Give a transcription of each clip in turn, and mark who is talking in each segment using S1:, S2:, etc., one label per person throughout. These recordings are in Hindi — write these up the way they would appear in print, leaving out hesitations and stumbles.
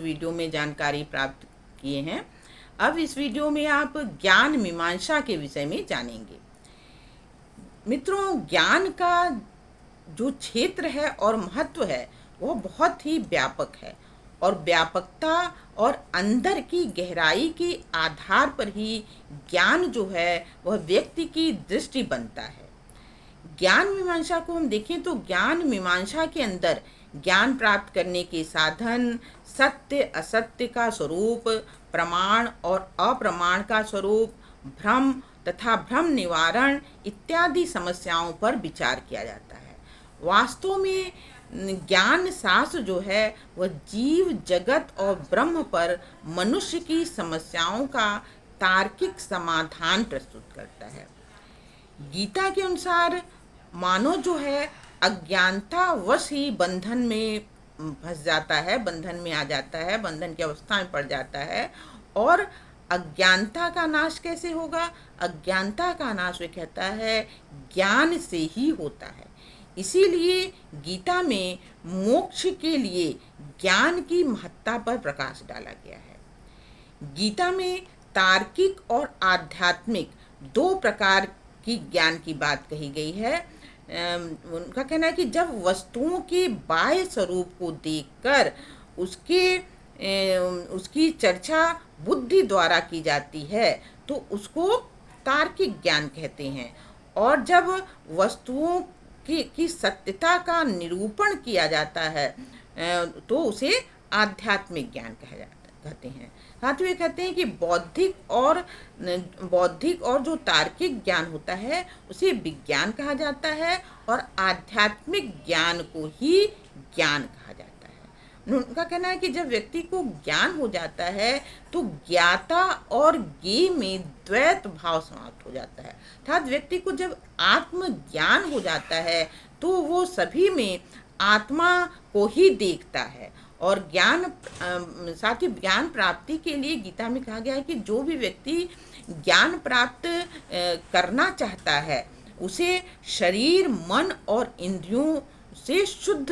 S1: वीडियो में जानकारी प्राप्त किए हैं। अब इस वीडियो में आप ज्ञान मीमांसा के विषय में जानेंगे। मित्रों, ज्ञान का जो क्षेत्र है और महत्व है वो बहुत ही व्यापक है और व्यापकता और अंदर की गहराई के आधार पर ही ज्ञान जो है वह व्यक्ति की दृष्टि बनता है। ज्ञान मीमांसा को हम देखें तो ज्ञान मीमांसा के अंदर ज्ञान प्राप्त करने के साधन, सत्य असत्य का स्वरूप, प्रमाण और अप्रमाण का स्वरूप, भ्रम तथा भ्रम निवारण इत्यादि समस्याओं पर विचार किया जाता है। वास्तव में ज्ञान शास्त्र जो है वह जीव जगत और ब्रह्म पर मनुष्य की समस्याओं का तार्किक समाधान प्रस्तुत करता है। गीता के अनुसार मानव जो है अज्ञानता वश ही बंधन में फंस जाता है, बंधन में आ जाता है, बंधन की अवस्था में पड़ जाता है। और अज्ञानता का नाश कैसे होगा? अज्ञानता का नाश वे कहता है ज्ञान से ही होता है। इसीलिए गीता में मोक्ष के लिए ज्ञान की महत्ता पर प्रकाश डाला गया है। गीता में तार्किक और आध्यात्मिक दो प्रकार की ज्ञान की बात कही गई है। उनका कहना है कि जब वस्तुओं के बाह्य स्वरूप को देखकर उसकी चर्चा बुद्धि द्वारा की जाती है तो उसको तार्किक ज्ञान कहते हैं, और जब वस्तुओं की सत्यता का निरूपण किया जाता है तो उसे आध्यात्मिक ज्ञान कहते हैं। साथ ही वे कहते हैं कि बौद्धिक और जो तार्किक ज्ञान होता है उसे विज्ञान कहा जाता है और आध्यात्मिक ज्ञान को ही ज्ञान कहा जाता है। उनका कहना है कि जब व्यक्ति को ज्ञान हो जाता है तो ज्ञाता और ज्ञेय में द्वैत भाव समाप्त हो जाता है। अर्थात व्यक्ति को जब आत्मज्ञान हो जाता है तो वो सभी में आत्मा को ही देखता है। और साथ ही ज्ञान प्राप्ति के लिए गीता में कहा गया है कि जो भी व्यक्ति ज्ञान प्राप्त करना चाहता है उसे शरीर, मन और इंद्रियों से शुद्ध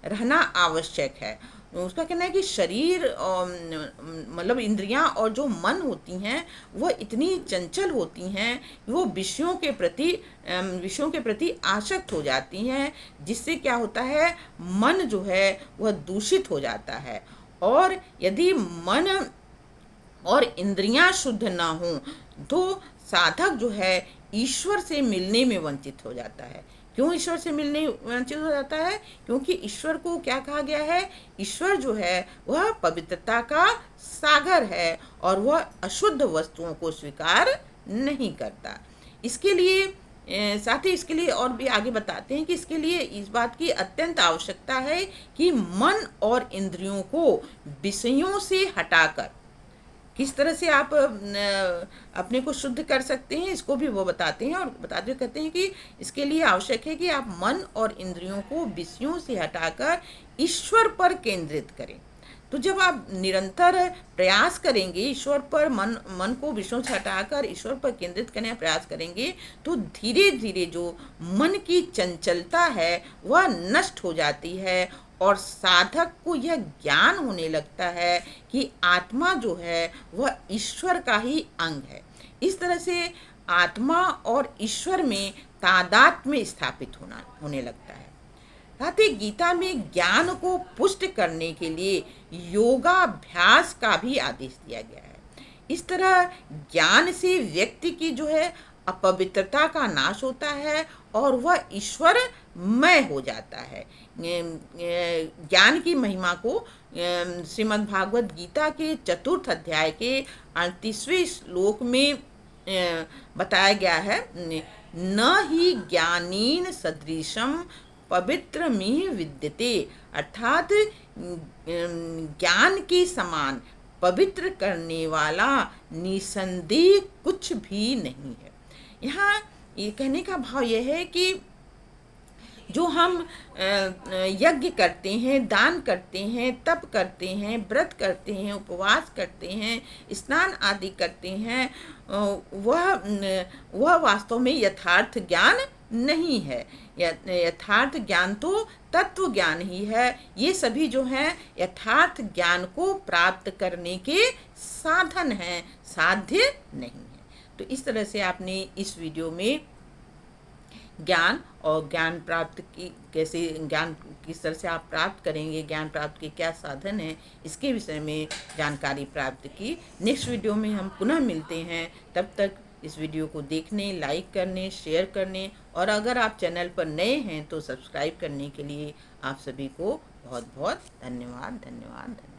S1: रहना आवश्यक है। उसका कहना है कि शरीर मतलब इंद्रियां और जो मन होती हैं वह इतनी चंचल होती हैं, वो विषयों के प्रति आसक्त हो जाती हैं, जिससे क्या होता है, मन जो है वह दूषित हो जाता है। और यदि मन और इंद्रियां शुद्ध ना हो तो साधक जो है ईश्वर से मिलने में वंचित हो जाता है। क्यों ईश्वर से मिलने वंचित हो जाता है? क्योंकि ईश्वर को क्या कहा गया है? ईश्वर जो है वह पवित्रता का सागर है और वह अशुद्ध वस्तुओं को स्वीकार नहीं करता। इसके लिए साथ ही इसके लिए और भी आगे बताते हैं कि इसके लिए इस बात की अत्यंत आवश्यकता है कि मन और इंद्रियों को विषयों से हटाकर किस तरह से आप अपने को शुद्ध कर सकते हैं, इसको भी वो बताते हैं। और बताते हुए कहते हैं कि इसके लिए आवश्यक है कि आप मन और इंद्रियों को विषयों से हटाकर ईश्वर पर केंद्रित करें। तो जब आप निरंतर प्रयास करेंगे, ईश्वर पर मन को विषयों से हटाकर ईश्वर पर केंद्रित करने का प्रयास करेंगे तो धीरे धीरे जो मन की चंचलता है वह नष्ट हो जाती है और साधक को यह ज्ञान होने लगता है कि आत्मा जो है वह ईश्वर का ही अंग है। इस तरह से आत्मा और ईश्वर में तादात्म्य स्थापित होने लगता है। साथ ही गीता में ज्ञान को पुष्ट करने के लिए योगाभ्यास का भी आदेश दिया गया है। इस तरह ज्ञान से व्यक्ति की जो है अपवित्रता का नाश होता है और वह ईश्वरमय हो जाता है। ज्ञान की महिमा को श्रीमद् भागवत गीता के 4th अध्याय के 38वें श्लोक में बताया गया है। न ही ज्ञानीन सदृशम पवित्रमिह विद्यते, अर्थात ज्ञान के समान पवित्र करने वाला निसंदेह कुछ भी नहीं है। यहाँ ये कहने का भाव यह है कि जो हम यज्ञ करते हैं, दान करते हैं, तप करते हैं, व्रत करते हैं, उपवास करते हैं, स्नान आदि करते हैं, वह वास्तव में यथार्थ ज्ञान नहीं है। यथार्थ ज्ञान तो तत्व ज्ञान ही है। ये सभी जो हैं यथार्थ ज्ञान को प्राप्त करने के साधन हैं, साध्य नहीं है। तो इस तरह से आपने इस वीडियो में ज्ञान और ज्ञान प्राप्त की कैसे, ज्ञान किस तरह से आप प्राप्त करेंगे, ज्ञान प्राप्त के क्या साधन हैं, इसके विषय में जानकारी प्राप्त की। नेक्स्ट वीडियो में हम पुनः मिलते हैं। तब तक इस वीडियो को देखने, लाइक करने, शेयर करने और अगर आप चैनल पर नए हैं तो सब्सक्राइब करने के लिए आप सभी को बहुत बहुत धन्यवाद धन्यवाद धन्यवाद।